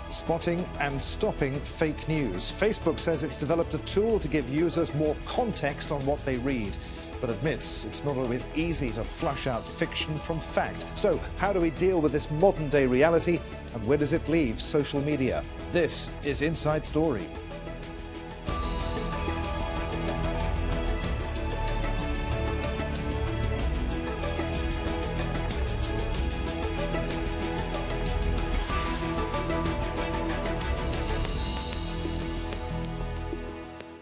Spotting and stopping fake news. Facebook says it's developed a tool to give users more context on what they read, but admits it's not always easy to flush out fiction from fact. So, how do we deal with this modern-day reality, and where does it leave social media? This is Inside Story.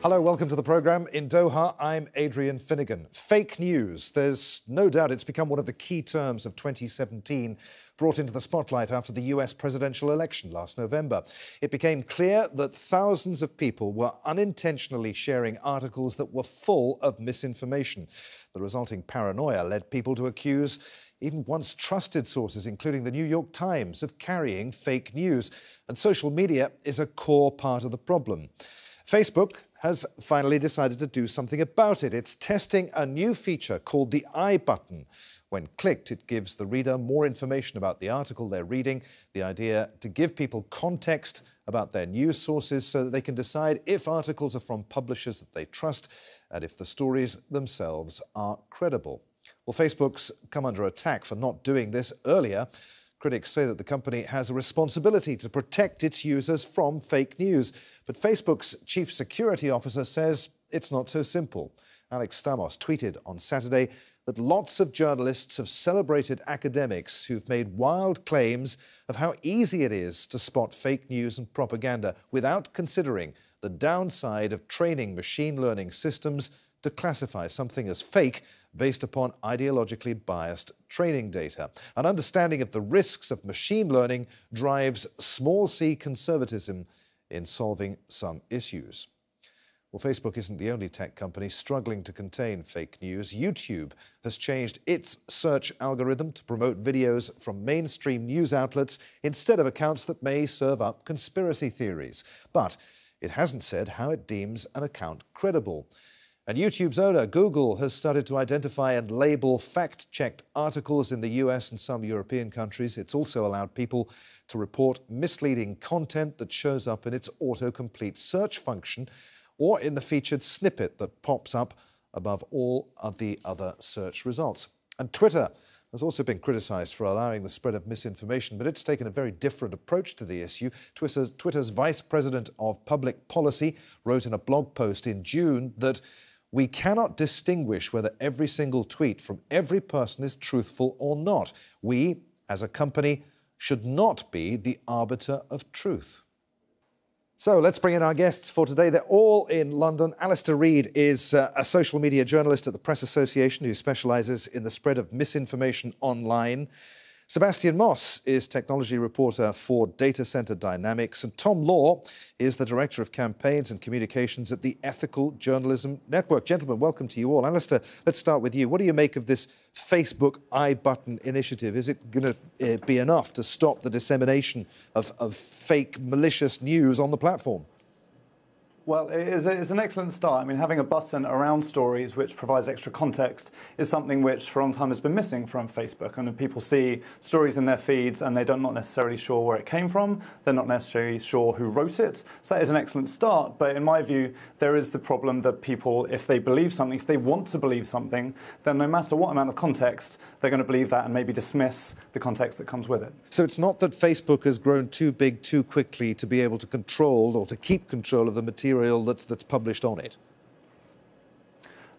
Hello, welcome to the programme. In Doha, I'm Adrian Finnegan. Fake news. There's no doubt it's become one of the key terms of 2017, brought into the spotlight after the US presidential election last November. It became clear that thousands of people were unintentionally sharing articles that were full of misinformation. The resulting paranoia led people to accuse even once trusted sources, including the New York Times, of carrying fake news. And social media is a core part of the problem. Facebook has finally decided to do something about it. It's testing a new feature called the I button. When clicked, it gives the reader more information about the article they're reading, the idea to give people context about their news sources so that they can decide if articles are from publishers that they trust and if the stories themselves are credible. Well, Facebook's come under attack for not doing this earlier. Critics say that the company has a responsibility to protect its users from fake news. But Facebook's chief security officer says it's not so simple. Alex Stamos tweeted on Saturday that lots of journalists have celebrated academics who've made wild claims of how easy it is to spot fake news and propaganda without considering the downside of training machine learning systems to classify something as fake based upon ideologically biased training data. An understanding of the risks of machine learning drives small c conservatism in solving some issues. Well, Facebook isn't the only tech company struggling to contain fake news. YouTube has changed its search algorithm to promote videos from mainstream news outlets instead of accounts that may serve up conspiracy theories. But it hasn't said how it deems an account credible. And YouTube's owner, Google, has started to identify and label fact-checked articles in the US and some European countries. It's also allowed people to report misleading content that shows up in its autocomplete search function or in the featured snippet that pops up above all of the other search results. And Twitter has also been criticised for allowing the spread of misinformation, but it's taken a very different approach to the issue. Twitter's Vice President of Public Policy wrote in a blog post in June that we cannot distinguish whether every single tweet from every person is truthful or not. We, as a company, should not be the arbiter of truth. So let's bring in our guests for today. They're all in London. Alistair Reid is a social media journalist at the Press Association who specialises in the spread of misinformation online. Sebastian Moss is technology reporter for Data Center Dynamics, and Tom Law is the Director of Campaigns and Communications at the Ethical Journalism Network. Gentlemen, welcome to you all. Alistair, let's start with you. What do you make of this Facebook I button initiative? Is it going to be enough to stop the dissemination of fake, malicious news on the platform? Well, it's an excellent start. I mean, having a button around stories which provides extra context is something which for a long time has been missing from Facebook. And people see stories in their feeds and they're not necessarily sure where it came from. They're not necessarily sure who wrote it. So that is an excellent start. But in my view, there is the problem that people, if they believe something, if they want to believe something, then no matter what amount of context, they're going to believe that and maybe dismiss the context that comes with it. So it's not that Facebook has grown too big too quickly to be able to control or to keep control of the material that's published on it?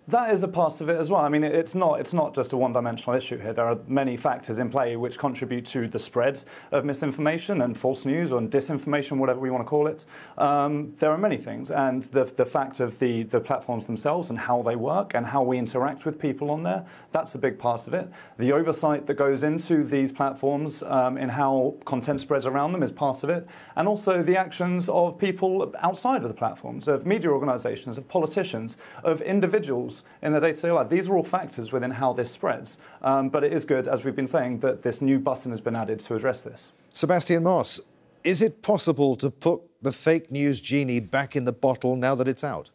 That is a part of it as well. I mean, it's not just a one-dimensional issue here. There are many factors in play which contribute to the spread of misinformation and false news or disinformation, whatever we want to call it. There are many things, and the fact of the platforms themselves and how they work and how we interact with people on there, that's a big part of it. The oversight that goes into these platforms in how content spreads around them is part of it, and also the actions of people outside of the platforms, of media organisations, of politicians, of individuals in their day-to-day life. These are all factors within how this spreads. But it is good, as we've been saying, that this new button has been added to address this. Sebastian Moss, is it possible to put the fake news genie back in the bottle now that it's out?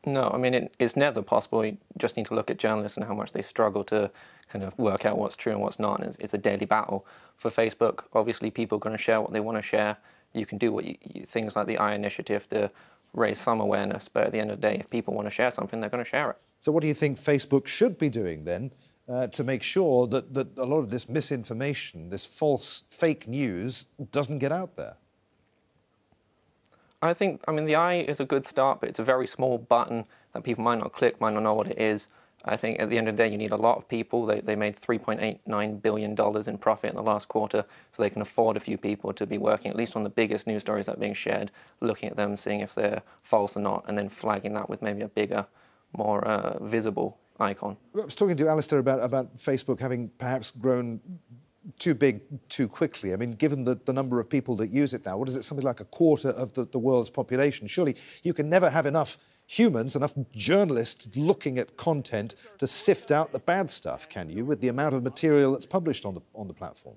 No, I mean, it's never possible. You just need to look at journalists and how much they struggle to kind of work out what's true and what's not. And it's a daily battle. For Facebook, obviously, people are going to share what they want to share. You can do things like the I Initiative to raise some awareness, but at the end of the day, if people want to share something, they're going to share it. So what do you think Facebook should be doing then to make sure that a lot of this misinformation, this false fake news, doesn't get out there? I mean, the I is a good start, but it's a very small button that people might not click, might not know what it is. I think at the end of the day, you need a lot of people. They made $3.89 billion in profit in the last quarter, so they can afford a few people to be working, at least on the biggest news stories that are being shared, looking at them, seeing if they're false or not, and then flagging that with maybe a bigger, more visible icon. I was talking to Alistair about Facebook having perhaps grown too big too quickly. I mean, given the number of people that use it now, what is it, something like a quarter of the world's population? Surely you can never have enough humans, enough journalists looking at content to sift out the bad stuff, can you, with the amount of material that's published on the platform?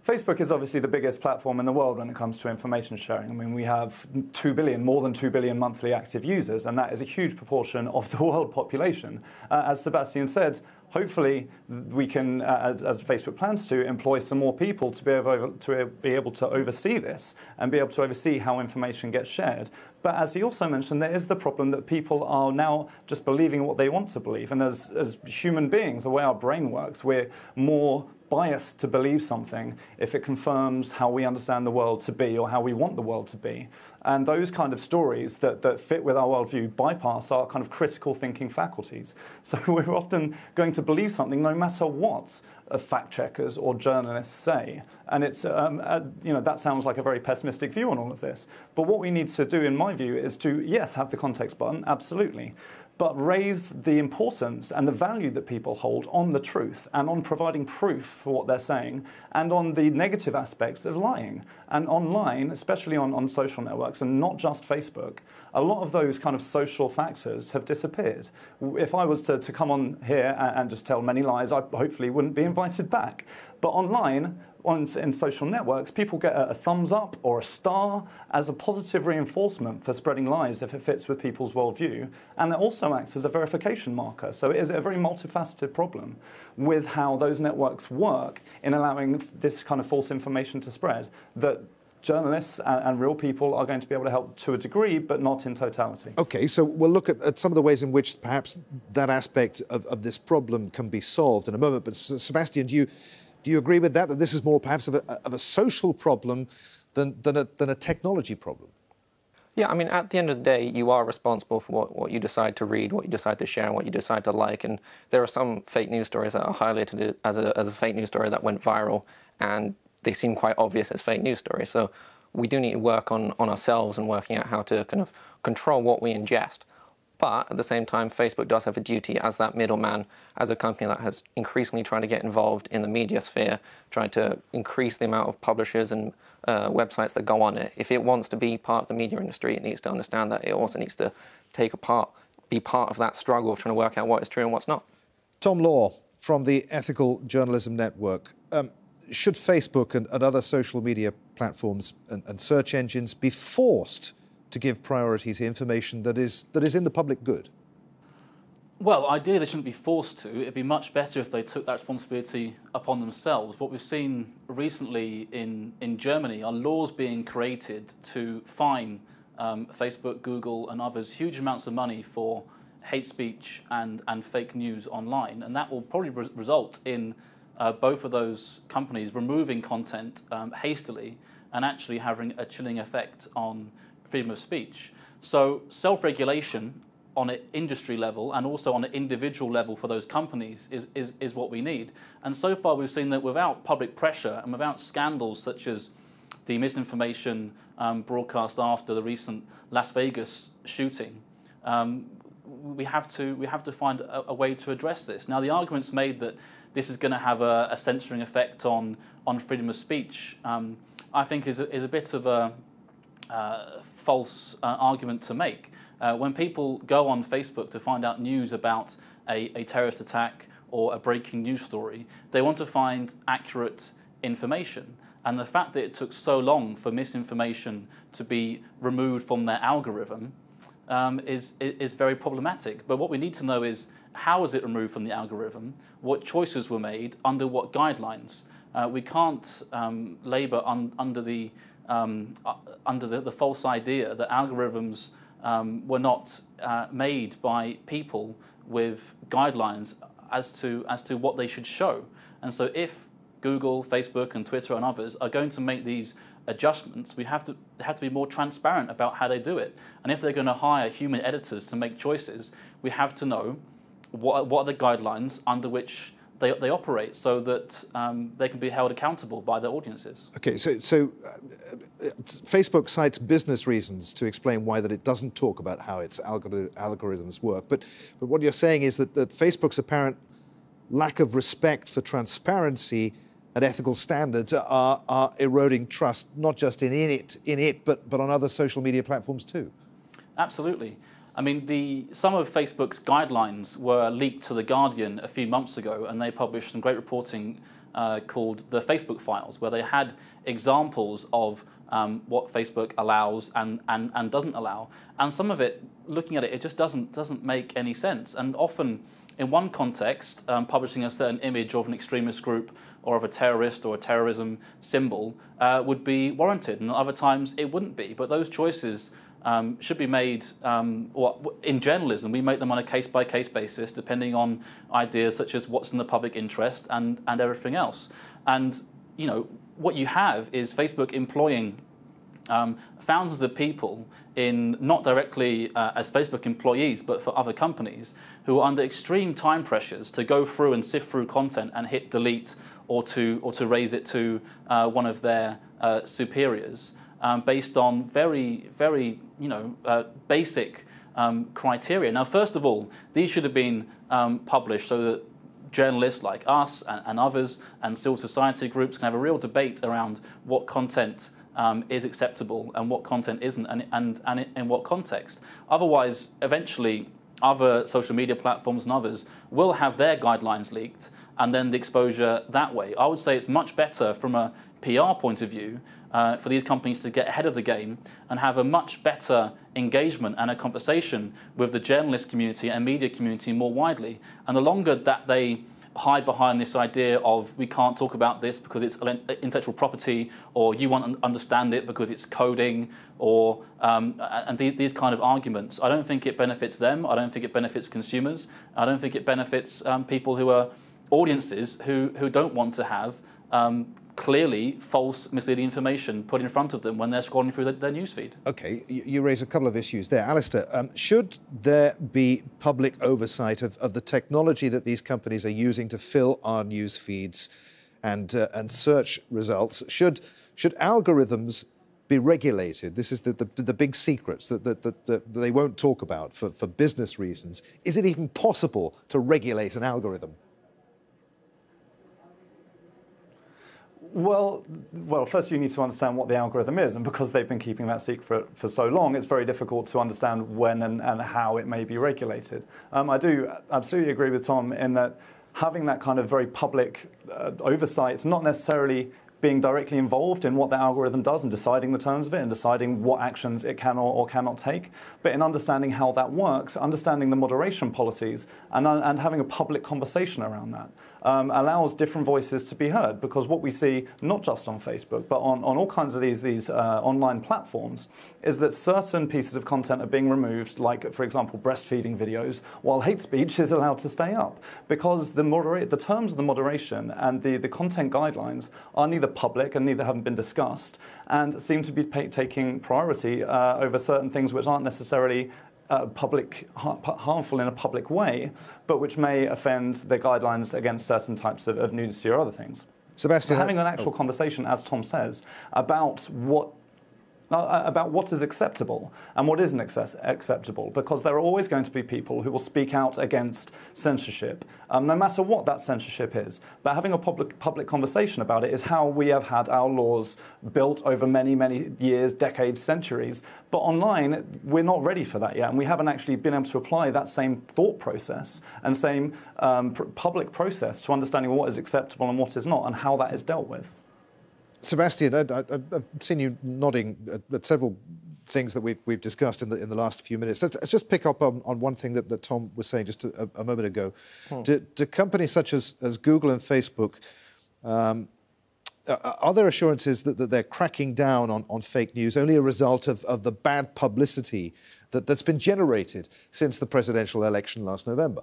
Facebook is obviously the biggest platform in the world when it comes to information sharing. I mean, we have 2 billion, more than 2 billion monthly active users, and that is a huge proportion of the world population. As Sebastian said, hopefully we can, as Facebook plans to, employ some more people to be able to oversee this and be able to oversee how information gets shared. But as he also mentioned, there is the problem that people are now just believing what they want to believe. And as human beings, the way our brain works, we're more biased to believe something if it confirms how we understand the world to be or how we want the world to be. And those kind of stories that fit with our worldview bypass our kind of critical thinking faculties. So we're often going to believe something no matter what fact checkers or journalists say. And it's, that sounds like a very pessimistic view on all of this. But what we need to do, in my view, is to, yes, have the context button, absolutely, but raise the importance and the value that people hold on the truth and on providing proof for what they're saying and on the negative aspects of lying. And online, especially on social networks and not just Facebook, a lot of those kind of social factors have disappeared. If I was to come on here and just tell many lies, I hopefully wouldn't be invited back. But online, in social networks, people get a thumbs up or a star as a positive reinforcement for spreading lies if it fits with people's worldview. And it also acts as a verification marker. So it is a very multifaceted problem with how those networks work in allowing this kind of false information to spread that journalists and real people are going to be able to help to a degree, but not in totality. OK, so we'll look at some of the ways in which perhaps that aspect of this problem can be solved in a moment. But Sebastian, do you agree with that this is more perhaps of a social problem than a technology problem? Yeah, I mean, at the end of the day, you are responsible for what you decide to read, what you decide to share, and what you decide to like. And there are some fake news stories that are highlighted as a fake news story that went viral, and they seem quite obvious as fake news stories. So we do need to work on ourselves and working out how to kind of control what we ingest. But at the same time, Facebook does have a duty as that middleman, as a company that has increasingly tried to get involved in the media sphere, trying to increase the amount of publishers and websites that go on it. If it wants to be part of the media industry, it needs to understand that it also needs to be part of that struggle of trying to work out what is true and what's not. Tom Law from the Ethical Journalism Network. Should Facebook and other social media platforms and search engines be forced to give priority to information that is in the public good? Well, ideally they shouldn't be forced to. It'd be much better if they took that responsibility upon themselves. What we've seen recently in Germany are laws being created to fine Facebook, Google and others huge amounts of money for hate speech and fake news online. And that will probably result in both of those companies removing content hastily and actually having a chilling effect on freedom of speech. So self-regulation on an industry level and also on an individual level for those companies is what we need. And so far we've seen that without public pressure and without scandals such as the misinformation broadcast after the recent Las Vegas shooting, we have to find a way to address this. Now the argument's made that this is going to have a censoring effect on freedom of speech, I think is a bit of a false argument to make. When people go on Facebook to find out news about a terrorist attack or a breaking news story, they want to find accurate information. And the fact that it took so long for misinformation to be removed from their algorithm is very problematic. But what we need to know is how is it removed from the algorithm, what choices were made, under what guidelines. We can't labour under the false idea that algorithms were not made by people with guidelines as to what they should show. And so if Google, Facebook and Twitter and others are going to make these adjustments, they have to be more transparent about how they do it. And if they're going to hire human editors to make choices, we have to know what are the guidelines under which they operate, so that they can be held accountable by their audiences. Okay, so Facebook cites business reasons to explain why that it doesn't talk about how its algorithms work. But what you're saying is that Facebook's apparent lack of respect for transparency and ethical standards are eroding trust, not just in it, but on other social media platforms too. Absolutely. I mean, some of Facebook's guidelines were leaked to The Guardian a few months ago, and they published some great reporting called the Facebook Files, where they had examples of what Facebook allows and doesn't allow. And some of it, looking at it, it just doesn't make any sense. And often, in one context, publishing a certain image of an extremist group or of a terrorist or a terrorism symbol would be warranted, and other times it wouldn't be. But those choices should be made, in journalism, we make them on a case-by-case basis, depending on ideas such as what's in the public interest and everything else. And, you know, what you have is Facebook employing thousands of people in not directly as Facebook employees, but for other companies who are under extreme time pressures to go through and sift through content and hit delete or to raise it to one of their superiors. Based on very, very, basic criteria. Now, first of all, these should have been published so that journalists like us and others and civil society groups can have a real debate around what content is acceptable and what content isn't, and in what context. Otherwise, eventually, other social media platforms and others will have their guidelines leaked, and then the exposure that way. I would say it's much better from a PR point of view for these companies to get ahead of the game and have a much better engagement and a conversation with the journalist community and media community more widely. And the longer that they hide behind this idea of we can't talk about this because it's intellectual property, or you won't understand it because it's coding, or and these kind of arguments, I don't think it benefits them. I don't think it benefits consumers. I don't think it benefits people who are audiences who don't want to have clearly false, misleading information put in front of them when they're scrolling through their newsfeed. OK, you raise a couple of issues there. Alistair, should there be public oversight of the technology that these companies are using to fill our news feeds and search results? Should algorithms be regulated? This is the big secrets that they won't talk about for business reasons. Is it even possible to regulate an algorithm? Well, first you need to understand what the algorithm is, and because they've been keeping that secret for so long, it's very difficult to understand when and how it may be regulated. I do absolutely agree with Tom in that having that kind of very public oversight, not necessarily being directly involved in what the algorithm does and deciding the terms of it and deciding what actions it can or cannot take, but in understanding how that works, understanding the moderation policies and having a public conversation around that. Allows different voices to be heard, because what we see, not just on Facebook, but on all kinds of these online platforms, is that certain pieces of content are being removed, like, for example, breastfeeding videos, while hate speech is allowed to stay up, because the terms of the moderation and the content guidelines are neither public and neither haven't been discussed, and seem to be taking priority over certain things which aren't necessarily harmful in a public way, but which may offend the guidelines against certain types of nudity or other things. Sebastian, so having an actual conversation, as Tom says, about what is acceptable and what isn't acceptable, because there are always going to be people who will speak out against censorship, no matter what that censorship is. But having a public conversation about it is how we have had our laws built over many, many years, decades, centuries. But online, we're not ready for that yet, and we haven't actually been able to apply that same thought process and same public process to understanding what is acceptable and what is not, and how that is dealt with. Sebastian, I've seen you nodding at several things that we've discussed in the last few minutes. Let's just pick up on one thing that Tom was saying just a moment ago. Do companies such as Google and Facebook, are there assurances that they're cracking down on fake news only a result of the bad publicity that's been generated since the presidential election last November?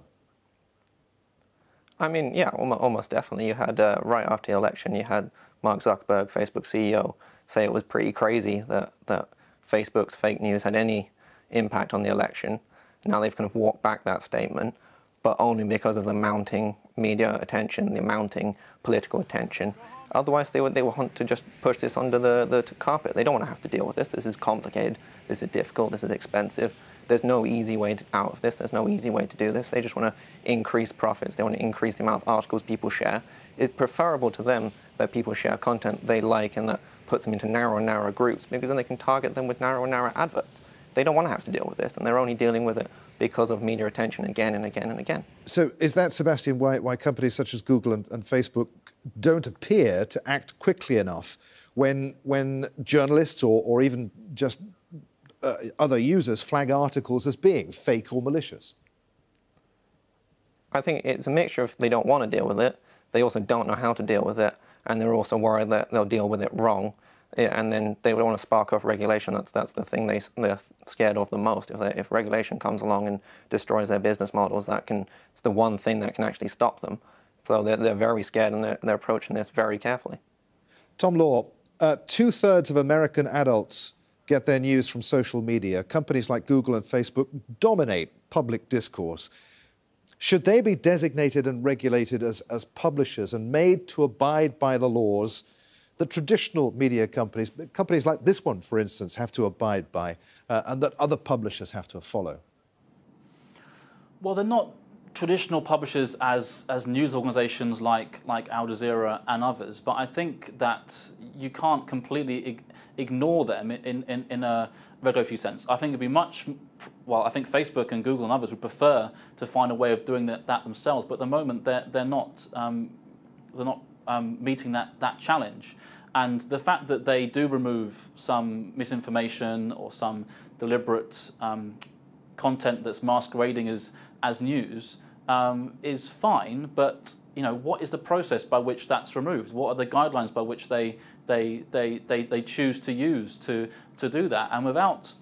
I mean, yeah, almost definitely. You had, right after the election, you had Mark Zuckerberg, Facebook CEO, say it was pretty crazy that Facebook's fake news had any impact on the election. Now they've kind of walked back that statement, but only because of the mounting media attention, the mounting political attention. Otherwise, they would want to just push this under the carpet. They don't want to have to deal with this. This is complicated. This is difficult. This is expensive. There's no easy way out of this. There's no easy way to do this. They just want to increase profits. They want to increase the amount of articles people share. It's preferable to them that people share content they like and that puts them into narrow and narrow groups, because then they can target them with narrow and narrow adverts. They don't want to have to deal with this, and they're only dealing with it because of media attention again and again and again. So is that, Sebastian, why companies such as Google and Facebook don't appear to act quickly enough when journalists or even just other users flag articles as being fake or malicious? I think it's a mixture of they don't want to deal with it, they also don't know how to deal with it, and they're also worried that they'll deal with it wrong, and then they would want to spark off regulation. That's the thing they're scared of the most. If regulation comes along and destroys their business models, it's the one thing that can actually stop them. So they're very scared, and they're approaching this very carefully. Tom Law, 2/3 of American adults get their news from social media. Companies like Google and Facebook dominate public discourse. Should they be designated and regulated as publishers and made to abide by the laws that traditional media companies like this one, for instance, have to abide by, and that other publishers have to follow? Well, they're not traditional publishers as news organisations like Al Jazeera and others, but I think that you can't completely ignore them in a regulatory sense. I think it'd be I think Facebook and Google and others would prefer to find a way of doing that themselves, but at the moment they're not meeting that challenge. And the fact that they do remove some misinformation or some deliberate content that's masquerading as news is fine, but what is the process by which that's removed? What are the guidelines by which they choose to use to do that? And without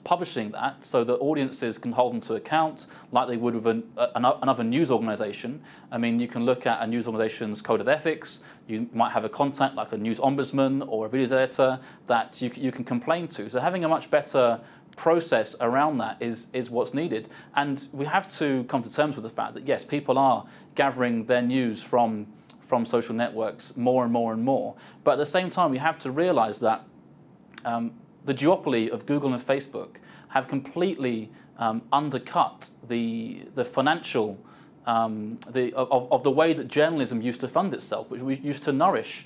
publishing that so that audiences can hold them to account like they would with another news organisation. I mean, you can look at a news organisation's code of ethics. You might have a contact like a news ombudsman or a videos editor that you can complain to. So having a much better process around that is what's needed. And we have to come to terms with the fact that, yes, people are gathering their news from social networks more and more and more. But at the same time, we have to realise that the duopoly of Google and Facebook have completely undercut the financial of the way that journalism used to fund itself, which we used to nourish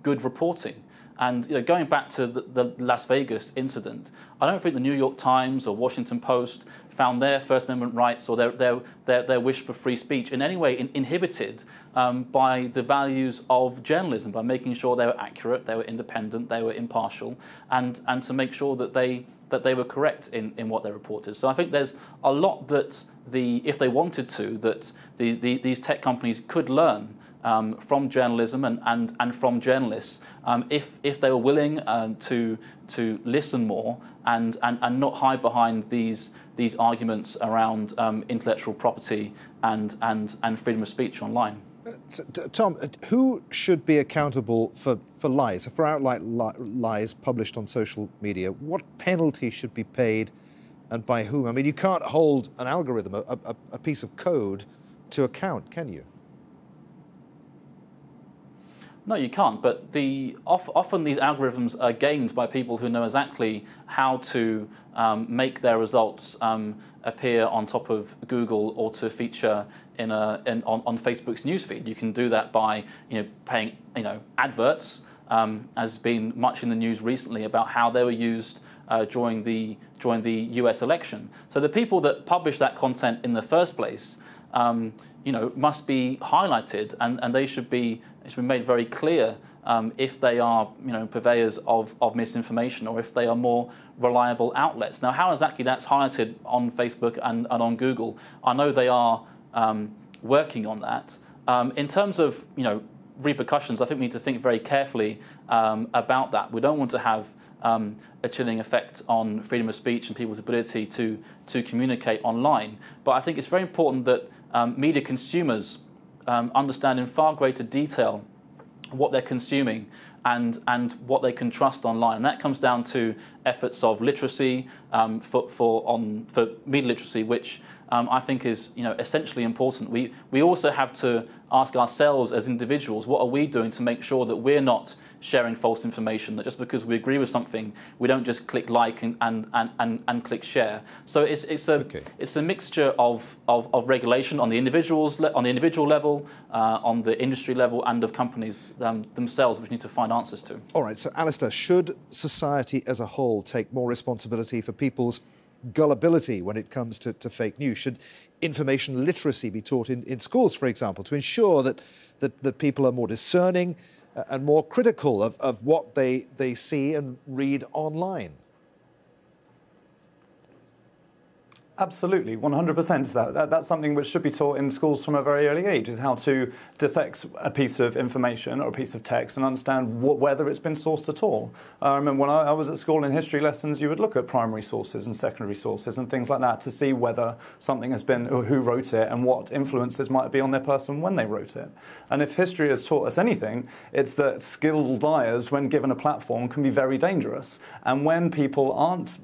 good reporting. And going back to the Las Vegas incident, I don't think the New York Times or Washington Post found their First Amendment rights or their wish for free speech in any way inhibited by the values of journalism, by making sure they were accurate, they were independent, they were impartial, and to make sure that they were correct in what they reported. So I think there's a lot that if they wanted to, that these tech companies could learn from journalism and from journalists if they were willing to listen more and not hide behind these arguments around intellectual property and freedom of speech online. Tom, who should be accountable for lies, for outright lies published on social media? What penalty should be paid and by whom? I mean, you can't hold an algorithm, a piece of code, to account, can you? No, you can't, but often these algorithms are gained by people who know exactly how to make their results appear on top of Google or to feature on Facebook's newsfeed. You can do that by paying adverts, as has been much in the news recently about how they were used during the US election. So the people that publish that content in the first place must be highlighted, and it should be made very clear if they are purveyors of misinformation, or if they are more reliable outlets. Now, how exactly that's highlighted on Facebook and on Google, I know they are working on that. In terms of repercussions, I think we need to think very carefully about that. We don't want to have a chilling effect on freedom of speech and people's ability to communicate online. But I think it's very important that media consumers understand in far greater detail what they're consuming and what they can trust online. And that comes down to efforts of literacy, for media literacy, which I think is essentially important. We also have to ask ourselves as individuals, what are we doing to make sure that we're not sharing false information, that just because we agree with something, we don't just click like and click share. So it's a mixture of regulation on the individual level, on the industry level, and of companies themselves, which need to find answers to. All right, so Alistair, should society as a whole take more responsibility for people's gullibility when it comes to fake news? Should information literacy be taught in schools, for example, to ensure that people are more discerning and more critical of what they see and read online? Absolutely, 100%. That's something which should be taught in schools from a very early age, is how to dissect a piece of information or a piece of text and understand whether it's been sourced at all. I remember when I was at school in history lessons, you would look at primary sources and secondary sources and things like that to see whether something has been, or who wrote it, and what influences might be on their person when they wrote it. And if history has taught us anything, it's that skilled liars, when given a platform, can be very dangerous. And when people aren't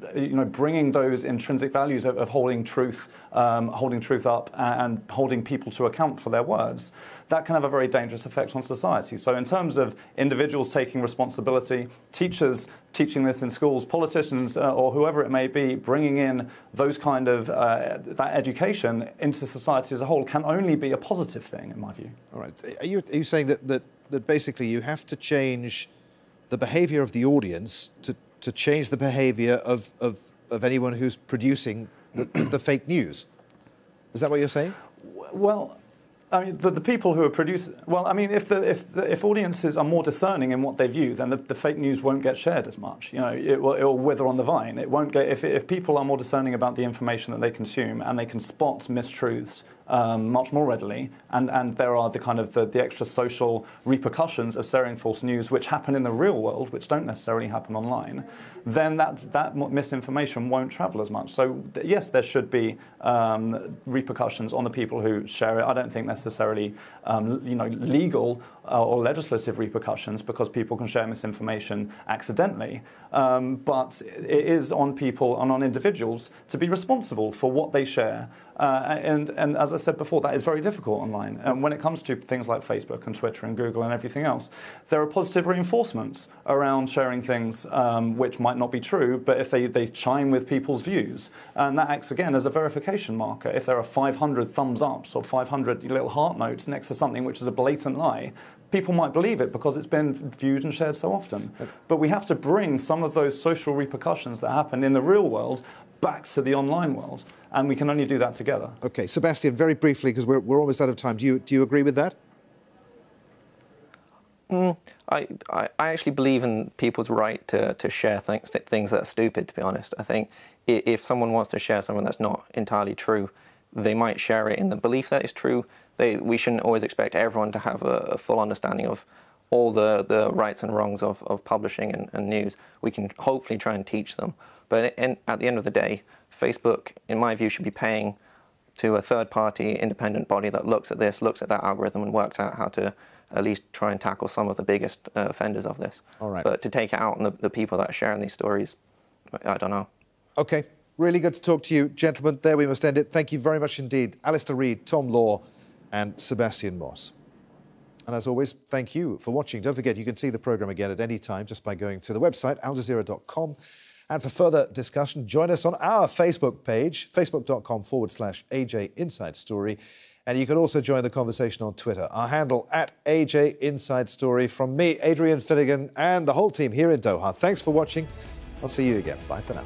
bringing those intrinsic values of holding truth up and holding people to account for their words, that can have a very dangerous effect on society. So in terms of individuals taking responsibility, teachers teaching this in schools, politicians or whoever it may be, bringing in those kind of that education into society as a whole can only be a positive thing, in my view. All right. Are you saying that basically you have to change the behaviour of the audience to change the behaviour of anyone who's producing the fake news? Is that what you're saying? Well, I mean, the people who are producing... Well, I mean, if audiences are more discerning in what they view, then the fake news won't get shared as much. It will wither on the vine. It won't get... If people are more discerning about the information that they consume and they can spot mistruths much more readily, and there are the extra social repercussions of sharing false news, which happen in the real world, which don't necessarily happen online, then that misinformation won't travel as much. So yes, there should be repercussions on the people who share it. I don't think necessarily legal or legislative repercussions, because people can share misinformation accidentally. But it is on people and on individuals to be responsible for what they share. And as I said before, that is very difficult online. And when it comes to things like Facebook and Twitter and Google and everything else, there are positive reinforcements around sharing things which might not be true, but if they chime with people's views. And that acts, again, as a verification marker. If there are 500 thumbs ups or 500 little heart notes next to something which is a blatant lie, people might believe it because it's been viewed and shared so often. But we have to bring some of those social repercussions that happen in the real world back to the online world. And we can only do that together. OK, Sebastian, very briefly, because we're almost out of time. Do you agree with that? I actually believe in people's right to share things that are stupid, to be honest. I think if someone wants to share something that's not entirely true, they might share it in the belief that it's true. We shouldn't always expect everyone to have a full understanding of all the rights and wrongs of publishing and news. We can hopefully try and teach them. But at the end of the day, Facebook, in my view, should be paying to a third-party independent body that looks at this, looks at that algorithm and works out how to at least try and tackle some of the biggest offenders of this. All right. But to take it out on the people that are sharing these stories, I don't know. OK, really good to talk to you. Gentlemen, there we must end it. Thank you very much indeed. Alistair Reid, Tom Law and Sebastian Moss. And as always, thank you for watching. Don't forget, you can see the programme again at any time just by going to the website, aljazeera.com. And for further discussion, join us on our Facebook page, facebook.com/AJ Inside Story. And you can also join the conversation on Twitter. Our handle @AJ Inside Story. From me, Adrian Finnegan, and the whole team here in Doha. Thanks for watching. I'll see you again. Bye for now.